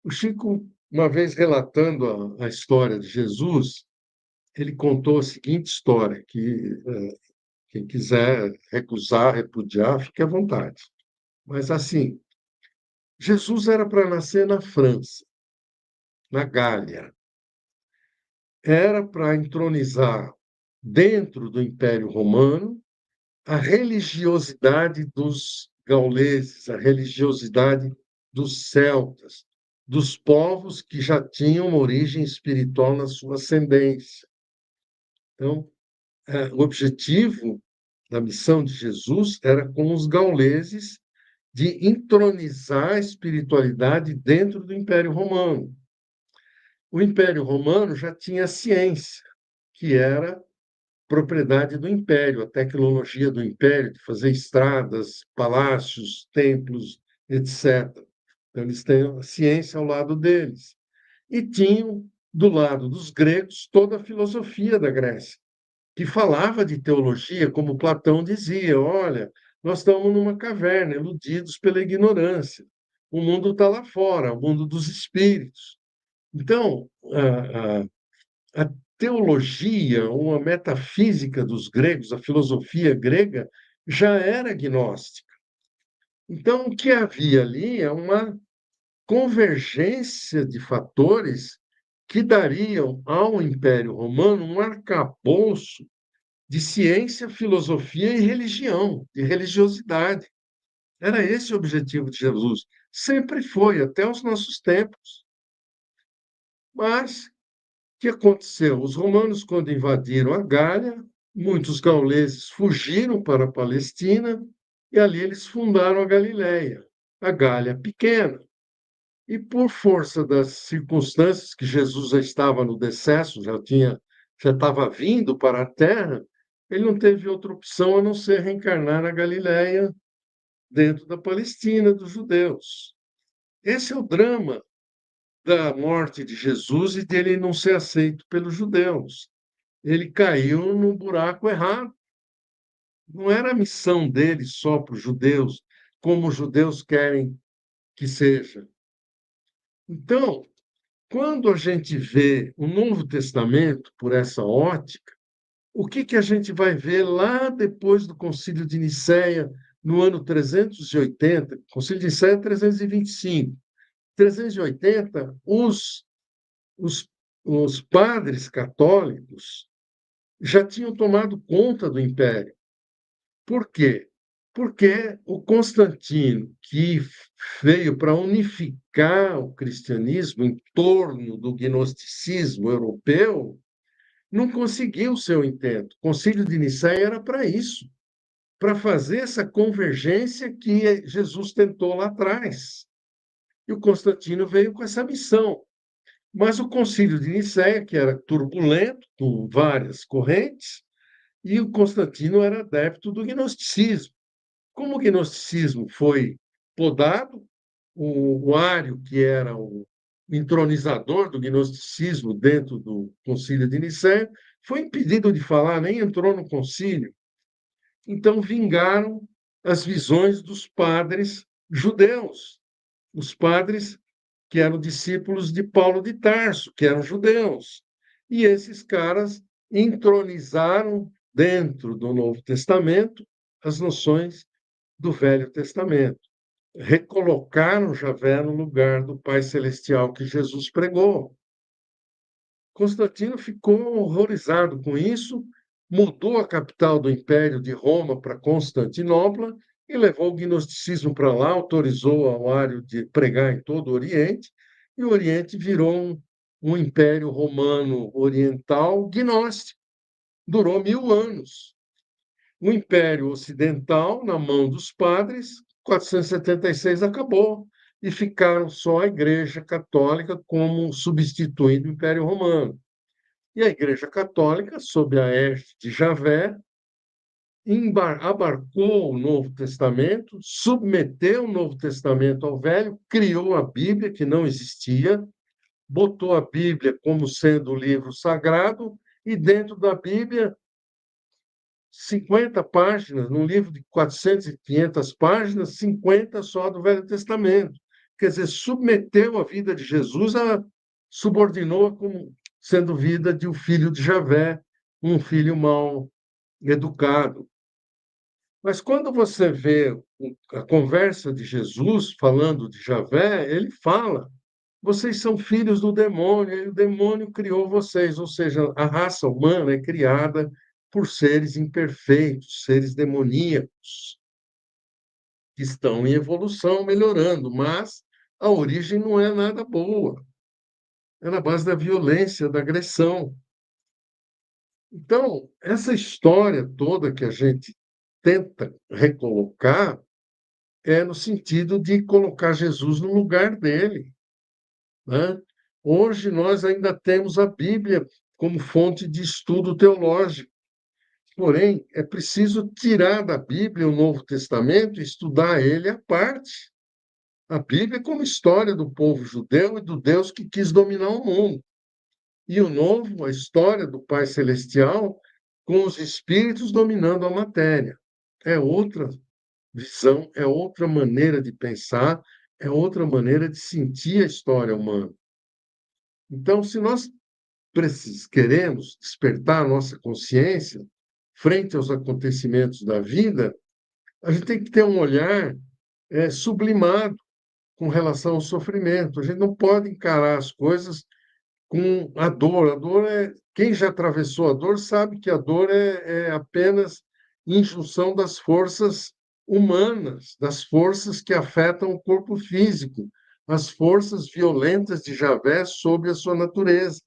O Chico, uma vez relatando a história de Jesus, ele contou a seguinte história, que quem quiser recusar, repudiar, fique à vontade. Mas assim, Jesus era para nascer na França, na Gália. Era para entronizar dentro do Império Romano a religiosidade dos gauleses, a religiosidade dos celtas, dos povos que já tinham uma origem espiritual na sua ascendência. Então, o objetivo da missão de Jesus era com os gauleses de entronizar a espiritualidade dentro do Império Romano. O Império Romano já tinha a ciência, que era propriedade do Império, a tecnologia do Império, de fazer estradas, palácios, templos, etc. Então, eles têm a ciência ao lado deles. E tinham, do lado dos gregos, toda a filosofia da Grécia, que falava de teologia, como Platão dizia: olha, nós estamos numa caverna, iludidos pela ignorância. O mundo está lá fora, o mundo dos espíritos. Então, a teologia ou a metafísica dos gregos, a filosofia grega, já era gnóstica. Então, o que havia ali é uma convergência de fatores que dariam ao Império Romano um arcabouço de ciência, filosofia e religião, de religiosidade. Era esse o objetivo de Jesus. Sempre foi, até os nossos tempos. Mas que aconteceu? Os romanos, quando invadiram a Gália, muitos gauleses fugiram para a Palestina e ali eles fundaram a Galiléia, a Gália pequena. E por força das circunstâncias que Jesus já estava no decesso, já estava vindo para a Terra, ele não teve outra opção a não ser reencarnar na Galiléia, dentro da Palestina dos judeus. Esse é o drama da morte de Jesus e dele não ser aceito pelos judeus. Ele caiu no buraco errado. Não era a missão dele só para os judeus, como os judeus querem que seja. Então, quando a gente vê o Novo Testamento por essa ótica, o que que a gente vai ver lá depois do Concílio de Nicéia, no ano 380? Concílio de Nicéia é 325. 380, os, os padres católicos já tinham tomado conta do império. Por quê? Porque o Constantino, que veio para unificar o cristianismo em torno do gnosticismo europeu, não conseguiu o seu intento. O Concílio de Nicéia era para isso, para fazer essa convergência que Jesus tentou lá atrás. E o Constantino veio com essa missão. Mas o Concílio de Nicéia, que era turbulento, com várias correntes, e o Constantino era adepto do gnosticismo. Como o gnosticismo foi podado, o Ário, que era o entronizador do gnosticismo dentro do Concílio de Nicéia, foi impedido de falar, nem entrou no concílio. Então vingaram as visões dos padres judeus, os padres que eram discípulos de Paulo de Tarso, que eram judeus. E esses caras entronizaram dentro do Novo Testamento as noções do Velho Testamento. Recolocaram Javé no lugar do Pai Celestial que Jesus pregou. Constantino ficou horrorizado com isso, mudou a capital do Império de Roma para Constantinopla e levou o gnosticismo para lá, autorizou ao Ário de pregar em todo o Oriente, e o Oriente virou um Império Romano Oriental gnóstico. Durou 1000 anos. O Império Ocidental, na mão dos padres, 476 acabou, e ficaram só a Igreja Católica como substituindo o Império Romano. E a Igreja Católica, sob a égide de Javé, abarcou o Novo Testamento, submeteu o Novo Testamento ao Velho, criou a Bíblia, que não existia, botou a Bíblia como sendo o livro sagrado, e dentro da Bíblia 50 páginas, num livro de 400 e 500 páginas, 50 só do Velho Testamento. quer dizer, submeteu a vida de Jesus, subordinou como sendo vida de um filho de Javé, um filho mal educado. Mas quando você vê a conversa de Jesus falando de Javé, ele fala: vocês são filhos do demônio, e o demônio criou vocês, ou seja, a raça humana é criada por seres imperfeitos, seres demoníacos, que estão em evolução, melhorando, mas a origem não é nada boa, é na base da violência, da agressão. Então, essa história toda que a gente tenta recolocar é no sentido de colocar Jesus no lugar dele, né? Hoje nós ainda temos a Bíblia como fonte de estudo teológico, porém é preciso tirar da Bíblia o Novo Testamento e estudar ele à parte. A Bíblia é como história do povo judeu e do Deus que quis dominar o mundo. E o Novo, a história do Pai Celestial com os espíritos dominando a matéria. É outra visão, é outra maneira de pensar, é outra maneira de sentir a história humana. Então, se nós queremos despertar a nossa consciência frente aos acontecimentos da vida, a gente tem que ter um olhar sublimado com relação ao sofrimento. A gente não pode encarar as coisas com a dor. A dor é. Quem já atravessou a dor sabe que a dor é apenas injunção das forças humanas, das forças que afetam o corpo físico, as forças violentas de Javé sobre a sua natureza.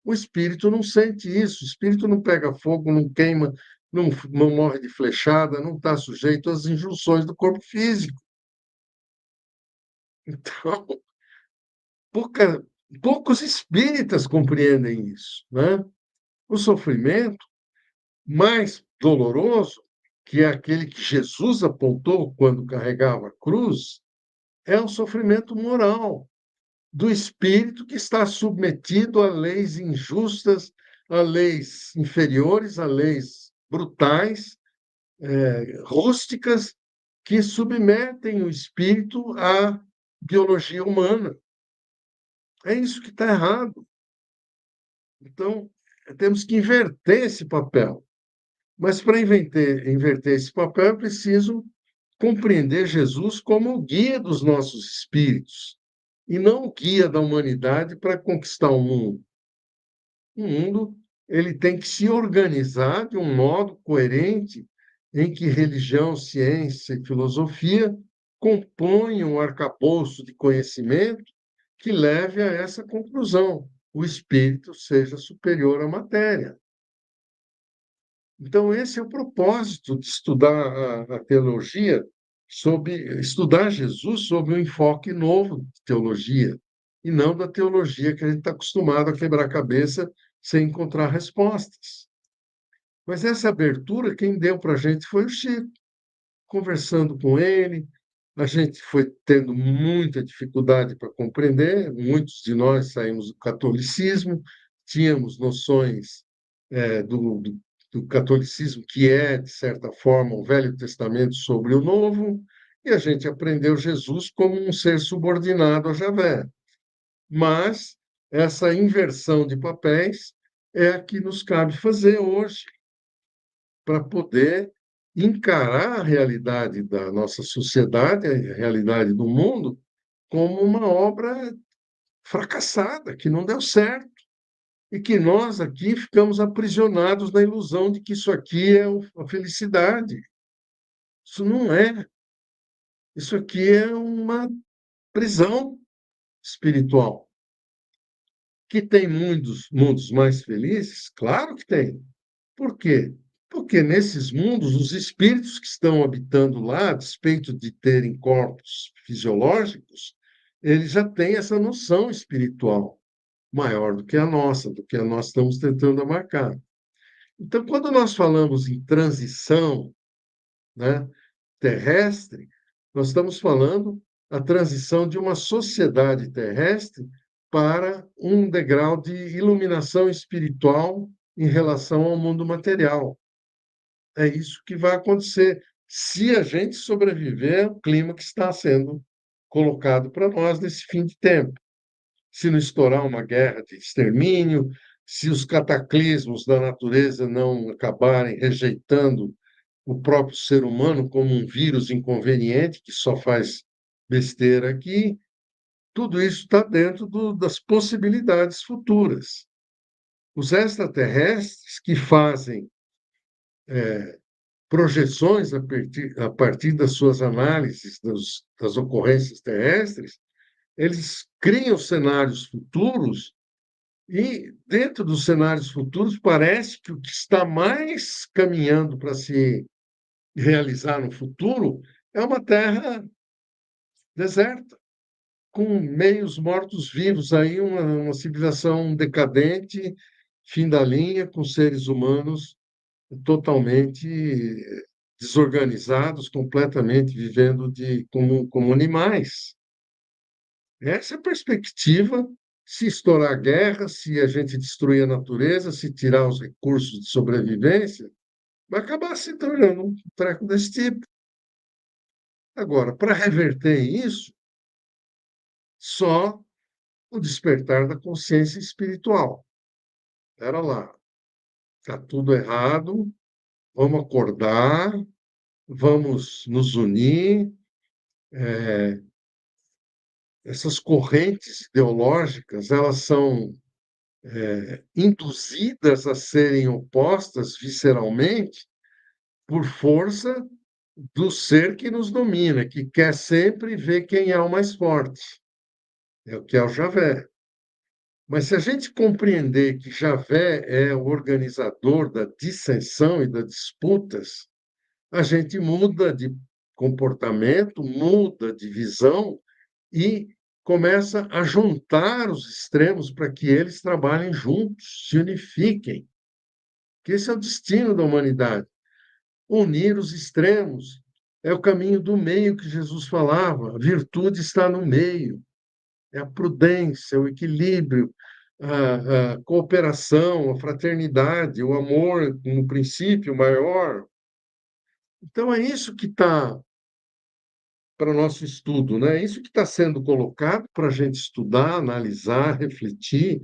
O espírito não sente isso, o espírito não pega fogo, não queima, não morre de flechada, não está sujeito às injunções do corpo físico. Então, pouca, poucos espíritas compreendem isso, né? O sofrimento mais doloroso, que é aquele que Jesus apontou quando carregava a cruz, é o sofrimento moral do espírito que está submetido a leis injustas, a leis inferiores, a leis brutais, rústicas, que submetem o espírito à biologia humana. É isso que está errado. Então, temos que inverter esse papel. Mas para inverter esse papel, é preciso compreender Jesus como o guia dos nossos espíritos e não o guia da humanidade para conquistar o mundo. O mundo ele tem que se organizar de um modo coerente em que religião, ciência e filosofia compõem um arcabouço de conhecimento que leve a essa conclusão: o espírito seja superior à matéria. Então, esse é o propósito de estudar a teologia, estudar Jesus sob um enfoque novo de teologia, e não da teologia que a gente está acostumado a quebrar a cabeça sem encontrar respostas. Mas essa abertura, quem deu para a gente foi o Chico. Conversando com ele, a gente foi tendo muita dificuldade para compreender, muitos de nós saímos do catolicismo, tínhamos noções do catolicismo, que é, de certa forma, o Velho Testamento sobre o Novo, e a gente aprendeu Jesus como um ser subordinado a Javé. Mas essa inversão de papéis é a que nos cabe fazer hoje, para poder encarar a realidade da nossa sociedade, a realidade do mundo, como uma obra fracassada, que não deu certo. E que nós aqui ficamos aprisionados na ilusão de que isso aqui é a felicidade. Isso não é. Isso aqui é uma prisão espiritual. Que tem mundos mais felizes? Claro que tem. Por quê? Porque nesses mundos, os espíritos que estão habitando lá, a despeito de terem corpos fisiológicos, eles já têm essa noção espiritual maior do que a nossa, do que nós estamos tentando abarcar. Então, quando nós falamos em transição, né, terrestre, nós estamos falando a transição de uma sociedade terrestre para um degrau de iluminação espiritual em relação ao mundo material. É isso que vai acontecer se a gente sobreviver ao clima que está sendo colocado para nós nesse fim de tempo. Se não estourar uma guerra de extermínio, se os cataclismos da natureza não acabarem rejeitando o próprio ser humano como um vírus inconveniente que só faz besteira aqui, tudo isso está dentro das possibilidades futuras. Os extraterrestres que fazem projeções a partir das suas análises das ocorrências terrestres, eles criam cenários futuros e, dentro dos cenários futuros, parece que o que está mais caminhando para se realizar no futuro é uma Terra deserta, com meios mortos-vivos, aí uma civilização decadente, fim da linha, com seres humanos totalmente desorganizados, completamente vivendo como animais. Essa é a perspectiva. Se estourar a guerra, se a gente destruir a natureza, se tirar os recursos de sobrevivência, vai acabar se tornando um treco desse tipo. Agora, para reverter isso, só o despertar da consciência espiritual. Era lá, está tudo errado, vamos acordar, vamos nos unir. Essas correntes ideológicas, elas são induzidas a serem opostas visceralmente por força do ser que nos domina, que quer sempre ver quem é o mais forte, é o que é o Javé. Mas se a gente compreender que Javé é o organizador da dissensão e das disputas, a gente muda de comportamento, muda de visão e começa a juntar os extremos para que eles trabalhem juntos, se unifiquem. Que esse é o destino da humanidade. Unir os extremos é o caminho do meio que Jesus falava. A virtude está no meio. É a prudência, o equilíbrio, a cooperação, a fraternidade, o amor no princípio maior. Então, é isso que está para o nosso estudo, né? É isso que está sendo colocado para a gente estudar, analisar, refletir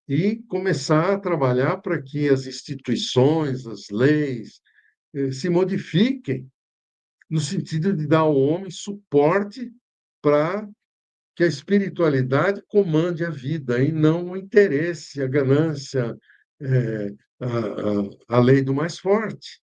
e começar a trabalhar para que as instituições, as leis, se modifiquem no sentido de dar ao homem suporte para que a espiritualidade comande a vida e não o interesse, a ganância, a lei do mais forte.